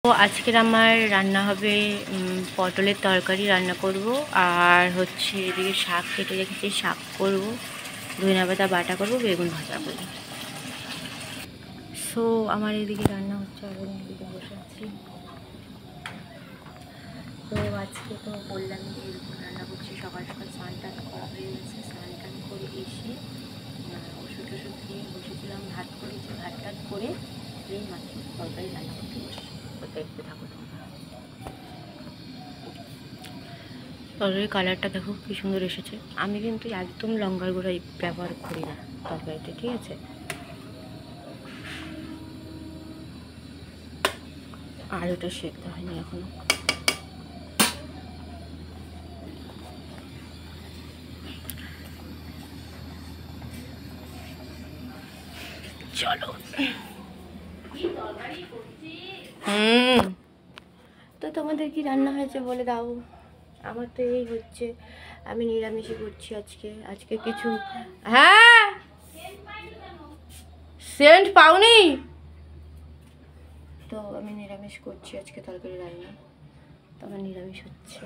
তো আজকের আমার রান্না হবে পটলের তরকারি রান্না করব, আর হচ্ছে এদিকে শাক কেটে রেখেছি, শাক করব, ধনিয়া পাতা বাটা করব, বেগুন ভাজা করব। সো আমার এদিকে রান্না হচ্ছে আর আমি এদিকে বসে আছি। তো আজকে তো বললাম যে এরকম রান্না করছি, সকাল সকাল স্নান টান করা হয়ে গেছে, স্নান টান করে এসে ওষুধ টষুধ খেয়ে বসেছিলাম, ভাত করেছি, ভাত টাত করে এই মাত্র তরকারি রান্না করতে বসেছি। তো দেখতে থাকো তোমরা। তরকারির কালারটা দেখো কি সুন্দর এসেছে। আমি কিন্তু একদম লঙ্কার গুঁড়ো ব্যবহার করি না তরকারিতে, ঠিক আছে? আর ওটা সেদ্ধ হয়নি এখনো। চলো। তো তোমাদের কি রান্না হয়েছে বলে দাও। আমার তো এই হচ্ছে, আমি নিরামিষই করছি আজকে কিছু। হ্যাঁ, সেন্ট পাওনি তো আমি নিরামিষ করছি আজকে, তরকারি রান্না তো আমার নিরামিষ হচ্ছে।